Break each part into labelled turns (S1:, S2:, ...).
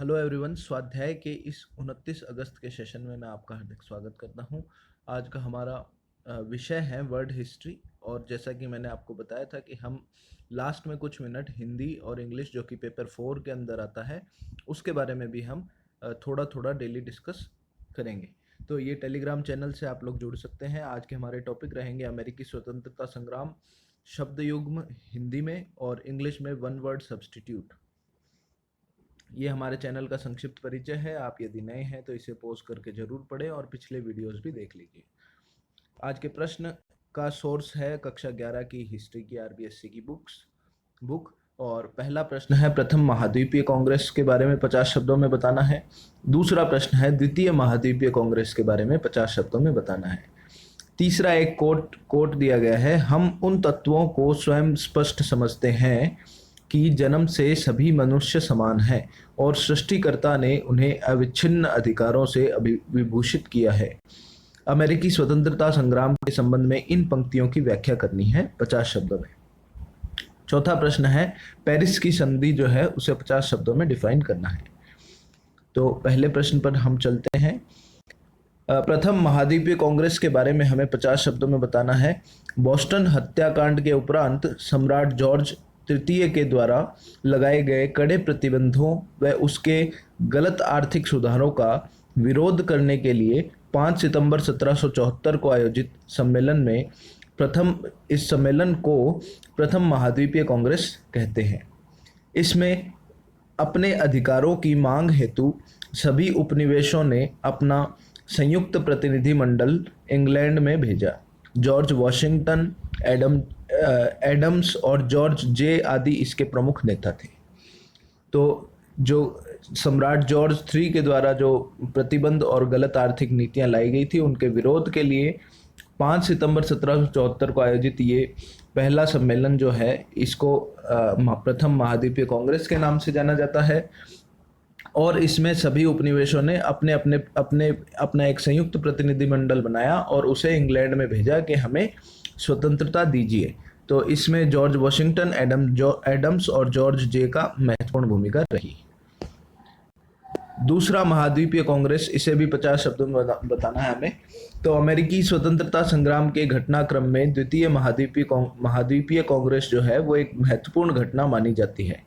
S1: Hello everyone, स्वाध्याय के इस 29 अगस्त के सेशन में मैं आपका हार्दिक स्वागत करता हूं। आज का हमारा विषय है वर्ड हिस्ट्री। और जैसा कि मैंने आपको बताया था कि हम लास्ट में कुछ मिनट हिंदी और इंग्लिश, जो कि पेपर 4 के अंदर आता है, उसके बारे में भी हम थोड़ा थोड़ा डेली डिस्कस करेंगे। तो ये टेलीग्राम चैनल से आप लोग जुड़ सकते हैं। आज के हमारे टॉपिक रहेंगे अमेरिकी स्वतंत्रता संग्राम, शब्द युग्म हिंदी में और इंग्लिश में वन वर्ड सब्स्टिट्यूट। ये हमारे चैनल का संक्षिप्त परिचय है। आप यदि नए हैं तो इसे पॉज करके जरूर पढ़ें और पिछले वीडियोस भी देख लीजिए। आज के प्रश्न का सोर्स है कक्षा 11 की हिस्ट्री की आरबीएससी की बुक। और पहला प्रश्न है, प्रथम महाद्वीपीय कांग्रेस के बारे में 50 शब्दों में बताना है। दूसरा प्रश्न है, द्वितीय महाद्वीपीय कांग्रेस के बारे में 50 शब्दों में बताना है। तीसरा एक कोट दिया गया है, हम उन तत्वों को स्वयं स्पष्ट समझते हैं कि जन्म से सभी मनुष्य समान हैं और सृष्टिकर्ता ने उन्हें अविच्छिन्न अधिकारों से विभूषित किया है। अमेरिकी स्वतंत्रता संग्राम के संबंध में इन पंक्तियों की व्याख्या करनी है 50 शब्दों में। चौथा प्रश्न है, पेरिस की संधि जो है उसे 50 शब्दों में डिफाइन करना है। तो पहले प्रश्न पर हम चलते हैं। प्रथम महाद्वीपीय कांग्रेस के बारे में हमें 50 शब्दों में बताना है। बोस्टन हत्याकांड के उपरांत सम्राट जॉर्ज तृतीय के द्वारा लगाए गए कड़े प्रतिबंधों व उसके गलत आर्थिक सुधारों का विरोध करने के लिए 5 सितंबर 1774 को आयोजित सम्मेलन में इस सम्मेलन को प्रथम महाद्वीपीय कांग्रेस कहते हैं। इसमें अपने अधिकारों की मांग हेतु सभी उपनिवेशों ने अपना संयुक्त प्रतिनिधिमंडल इंग्लैंड में भेजा। जॉर्ज वॉशिंगटन, एडम्स और जॉर्ज जे आदि इसके प्रमुख नेता थे। तो जो सम्राट जॉर्ज 3 के द्वारा जो प्रतिबंध और गलत आर्थिक नीतियां लाई गई थी, उनके विरोध के लिए 5 सितंबर 1774 को आयोजित ये पहला सम्मेलन जो है, इसको प्रथम महाद्वीपीय कांग्रेस के नाम से जाना जाता है। और इसमें सभी उपनिवेशों ने अपना एक संयुक्त प्रतिनिधिमंडल बनाया और उसे इंग्लैंड में भेजा कि हमें स्वतंत्रता दीजिए। तो इसमें जॉर्ज वॉशिंगटन, एडम्स और जॉर्ज जे का महत्वपूर्ण भूमिका रही। दूसरा महाद्वीपीय कांग्रेस, इसे भी 50 शब्दों में बताना है हमें। तो अमेरिकी स्वतंत्रता संग्राम के घटनाक्रम में द्वितीय महाद्वीपीय कांग्रेस जो है वो एक महत्वपूर्ण घटना मानी जाती है।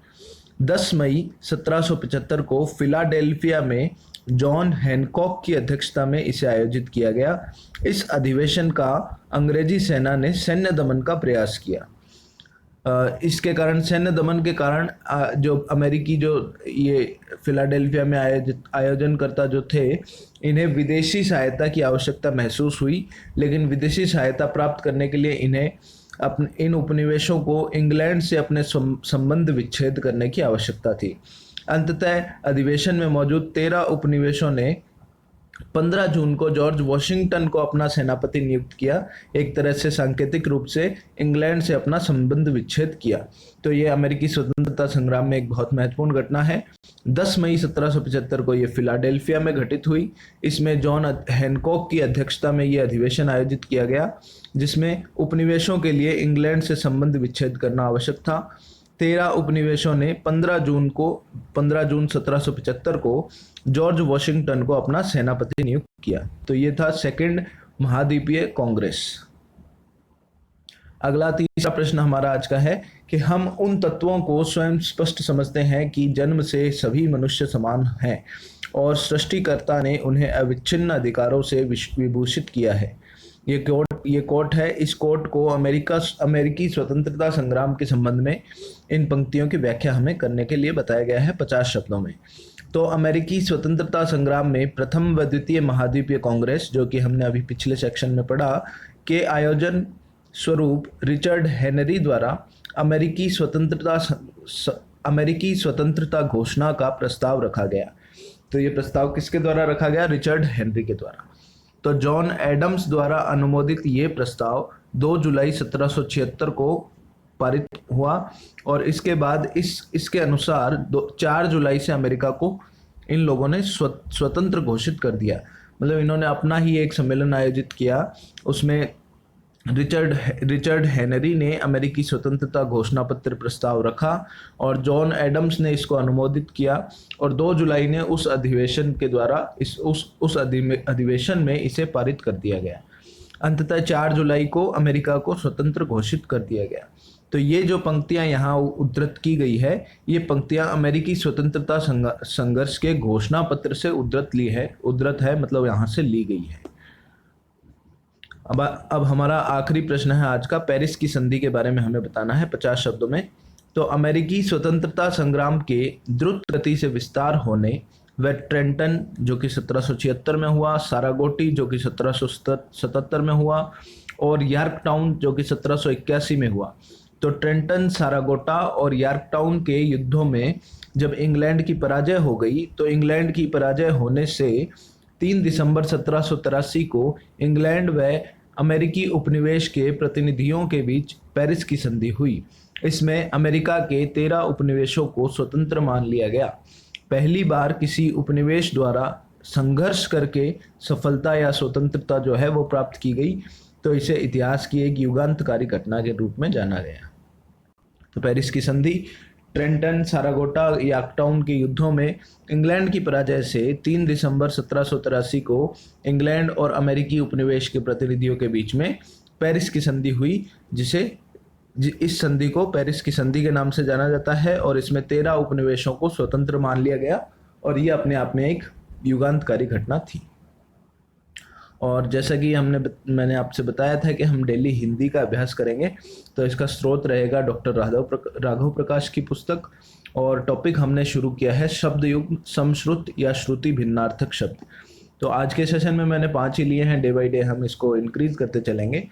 S1: 10 मई 1775 को फिलाडेल्फिया में जॉन हैनकॉक की अध्यक्षता में इसे आयोजित किया गया। इस अधिवेशन का अंग्रेजी सेना ने सैन्य दमन का प्रयास किया। इसके कारण, सैन्य दमन के कारण, जो अमेरिकी जो ये फिलाडेल्फिया में आयोजनकर्ता जो थे, इन्हें विदेशी सहायता की आवश्यकता महसूस हुई। लेकिन विदेशी सहायता प्राप्त करने के लिए इन्हें इन उपनिवेशों को इंग्लैंड से अपने संबंध विच्छेद करने की आवश्यकता थी। अंततः अधिवेशन में मौजूद 13 उपनिवेशों ने 15 जून को जॉर्ज वॉशिंगटन को अपना सेनापति नियुक्त किया, एक तरह से सांकेतिक रूप से इंग्लैंड से अपना संबंध विच्छेद किया। तो ये अमेरिकी स्वतंत्रता संग्राम में एक बहुत महत्वपूर्ण घटना है। 10 मई 1775 को ये फिलाडेल्फिया में घटित हुई। इसमें जॉन हैनकॉक की अध्यक्षता में ये अधिवेशन आयोजित किया गया, जिसमें उपनिवेशों के लिए इंग्लैंड से संबंध विच्छेद करना आवश्यक था। 13 उपनिवेशों ने 15 जून 1775 को जॉर्ज वॉशिंगटन को अपना सेनापति नियुक्त किया। तो ये था सेकंड महाद्वीपीय कांग्रेस। अगला तीसरा प्रश्न हमारा आज का है कि हम उन तत्वों को स्वयं स्पष्ट समझते हैं कि जन्म से सभी मनुष्य समान हैं और सृष्टिकर्ता ने उन्हें अविच्छिन्न अधिकारों से विभूषित किया है। ये कोट है। इस कोट को अमेरिकी स्वतंत्रता संग्राम के संबंध में इन पंक्तियों की व्याख्या हमें करने के लिए बताया गया है 50 शब्दों में। तो अमेरिकी स्वतंत्रता संग्राम में प्रथम व द्वितीय महाद्वीपीय कांग्रेस, जो कि हमने अभी पिछले सेक्शन में पढ़ा, के आयोजन स्वरूप रिचर्ड हेनरी द्वारा अमेरिकी स्वतंत्रता घोषणा का प्रस्ताव रखा गया। तो ये प्रस्ताव किसके द्वारा रखा गया? रिचर्ड हेनरी के द्वारा। तो जॉन एडम्स द्वारा अनुमोदित ये प्रस्ताव 2 जुलाई 1776 को पारित हुआ और इसके बाद इसके अनुसार 4 जुलाई से अमेरिका को इन लोगों ने स्वतंत्र घोषित कर दिया। मतलब इन्होंने अपना ही एक सम्मेलन आयोजित किया, उसमें रिचर्ड हेनरी ने अमेरिकी स्वतंत्रता घोषणा पत्र प्रस्ताव रखा और जॉन एडम्स ने इसको अनुमोदित किया और 2 जुलाई ने उस अधिवेशन के द्वारा उस अधिवेशन में इसे पारित कर दिया गया। अंततः 4 जुलाई को अमेरिका को स्वतंत्र घोषित कर दिया गया। तो ये जो पंक्तियां यहाँ उद्धृत की गई है, ये पंक्तियां अमेरिकी स्वतंत्रता संघर्ष के घोषणा पत्र से उद्धृत है मतलब यहाँ से ली गई है। अब हमारा आखिरी प्रश्न है आज का, पेरिस की संधि के बारे में हमें बताना है 50 शब्दों में। तो अमेरिकी स्वतंत्रता संग्राम के द्रुत गति से विस्तार होने व ट्रेंटन जो कि 1776 में हुआ, सारागोटी जो कि 1777 में हुआ और यॉर्कटाउन जो कि 1781 में हुआ। तो ट्रेंटन, सारागोटा और यॉर्कटाउन के युद्धों में जब इंग्लैंड की पराजय हो गई, तो इंग्लैंड की पराजय होने से 3 दिसंबर 1783 को इंग्लैंड व अमेरिकी उपनिवेश के प्रतिनिधियों के बीच पेरिस की संधि हुई। इसमें अमेरिका के 13 उपनिवेशों को स्वतंत्र मान लिया गया। पहली बार किसी उपनिवेश द्वारा संघर्ष करके सफलता या स्वतंत्रता जो है वो प्राप्त की गई, तो इसे इतिहास की एक युगांतकारी घटना के रूप में जाना गया। तो पेरिस की संधि ट्रेंटन, सारागोटा, यॉर्कटाउन के युद्धों में इंग्लैंड की पराजय से 3 दिसंबर 1783 को इंग्लैंड और अमेरिकी उपनिवेश के प्रतिनिधियों के बीच में पेरिस की संधि हुई, इस संधि को पेरिस की संधि के नाम से जाना जाता है और इसमें 13 उपनिवेशों को स्वतंत्र मान लिया गया और ये अपने आप में एक युगांतकारी घटना थी। और जैसा कि मैंने आपसे बताया था कि हम डेली हिंदी का अभ्यास करेंगे, तो इसका स्रोत रहेगा डॉक्टर राघव प्रकाश की पुस्तक और टॉपिक हमने शुरू किया है शब्द युग्म, समश्रुत या श्रुति भिन्नार्थक शब्द। तो आज के सेशन में मैंने 5 ही लिए हैं, डे बाई डे हम इसको इंक्रीज करते चलेंगे।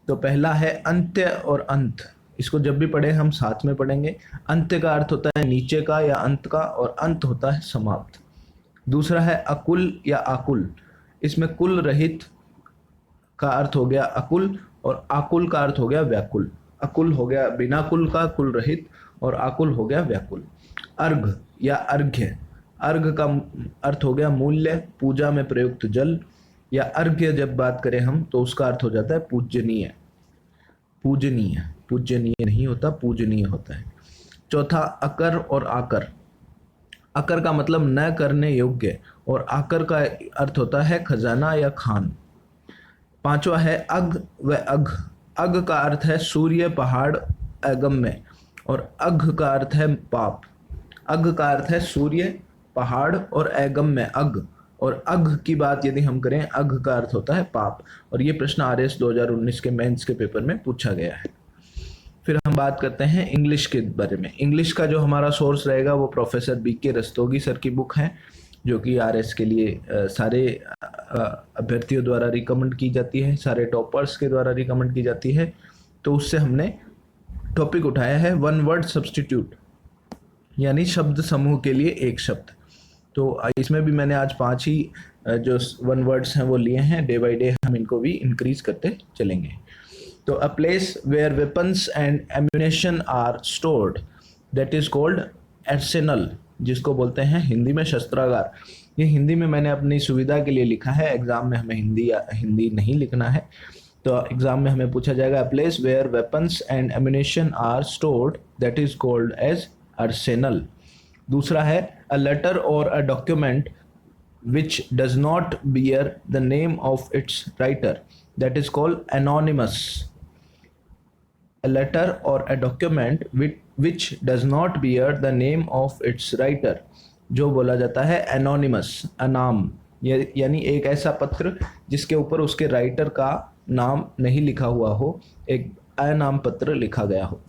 S1: तो पहला है अंत्य और अंत, इसको जब भी पढ़े हम साथ में पढ़ेंगे। अंत्य का अर्थ होता है नीचे का या अंत का और अंत होता है समाप्त। दूसरा है अकुल या आकुल, इसमें कुल रहित का अर्थ हो गया अकुल और आकुल का अर्थ हो गया व्याकुल। अकुल हो गया बिना कुल का, कुल रहित, और आकुल हो गया व्याकुल। अर्घ या अर्घ्य, अर्घ का अर्थ हो गया मूल्य, पूजा में प्रयुक्त जल, या अर्घ्य जब बात करें हम तो उसका अर्थ हो जाता है पूजनीय। पूजनीय, पूजनीय नहीं होता, पूजनीय होता है। चौथा अकर और आकर, अकर का मतलब न करने योग्य और आकर का अर्थ होता है खजाना या खान। पांचवा है अग व अघ, अग का अर्थ है सूर्य, पहाड़, अगम्य, और अघ का अर्थ है पाप। अघ का अर्थ है सूर्य, पहाड़ और अगम्य अग, और अघ की बात यदि हम करें, अघ का अर्थ होता है पाप। और ये प्रश्न आरएस 2019 के मेंस के पेपर में पूछा गया है। फिर हम बात करते हैं इंग्लिश के बारे में। इंग्लिश का जो हमारा सोर्स रहेगा वो प्रोफेसर बीके रस्तोगी सर की बुक है, जो कि आरएस के लिए सारे अभ्यर्थियों द्वारा रिकमेंड की जाती है, सारे टॉपर्स के द्वारा रिकमेंड की जाती है। तो उससे हमने टॉपिक उठाया है वन वर्ड सब्स्टिट्यूट, यानी शब्द समूह के लिए एक शब्द। तो इसमें भी मैंने आज 5 ही जो वन वर्ड्स हैं वो लिए हैं, डे बाई डे हम इनको भी इंक्रीज करते चलेंगे। तो a place where weapons and ammunition are stored, that is called arsenal, जिसको बोलते हैं हिंदी में शस्त्रागार। ये हिंदी में मैंने अपनी सुविधा के लिए लिखा है, एग्जाम में हमें हिंदी नहीं लिखना है। तो एग्जाम में हमें पूछा जाएगा a place where weapons and ammunition are stored, that is called as arsenal. दूसरा है अ लेटर और a document which does not bear the name of its writer, that is called anonymous. A letter or a document which does not bear the name of its writer, जो बोला जाता है anonymous, अनाम, यानी एक ऐसा पत्र जिसके ऊपर उसके राइटर का नाम नहीं लिखा हुआ हो, एक अनाम पत्र लिखा गया हो।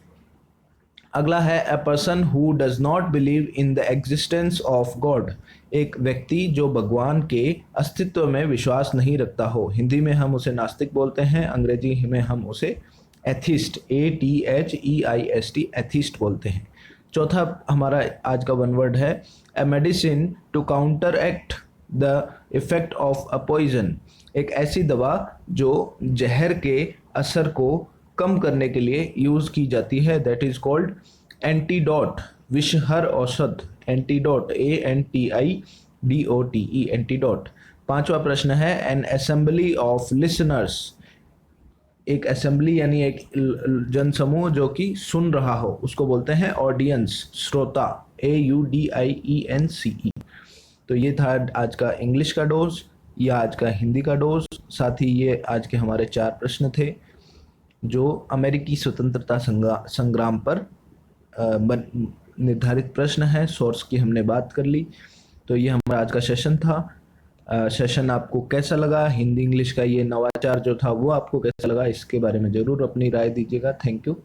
S1: अगला है a person who does not believe in the existence of God, एक व्यक्ति जो भगवान के अस्तित्व में विश्वास नहीं रखता हो। हिंदी में हम उसे नास्तिक बोलते हैं, अंग्रेजी में हम उसे एथिस्ट, ATHEIST, एथिस्ट बोलते हैं। चौथा हमारा आज का वन वर्ड है a medicine to counteract the effect of a poison, एक ऐसी दवा जो जहर के असर को कम करने के लिए यूज की जाती है, दैट इज कॉल्ड एंटीडोट, विषहर औषध, एंटीडोट, ANTIDOTE, एंटीडोट। पांचवा प्रश्न है एन असेंबली ऑफ लिसनर्स, एक असेंबली यानी एक जनसमूह जो कि सुन रहा हो उसको बोलते हैं ऑडियंस, श्रोता, AUDIENCE। तो ये था आज का इंग्लिश का डोज, या आज का हिंदी का डोज। साथ ही ये आज के हमारे 4 प्रश्न थे जो अमेरिकी स्वतंत्रता संग्राम पर निर्धारित प्रश्न है। सोर्स की हमने बात कर ली। तो ये हमारा आज का सेशन था। सेशन आपको कैसा लगा? हिंदी इंग्लिश का ये नवाचार जो था वो आपको कैसा लगा? इसके बारे में ज़रूर अपनी राय दीजिएगा। Thank you.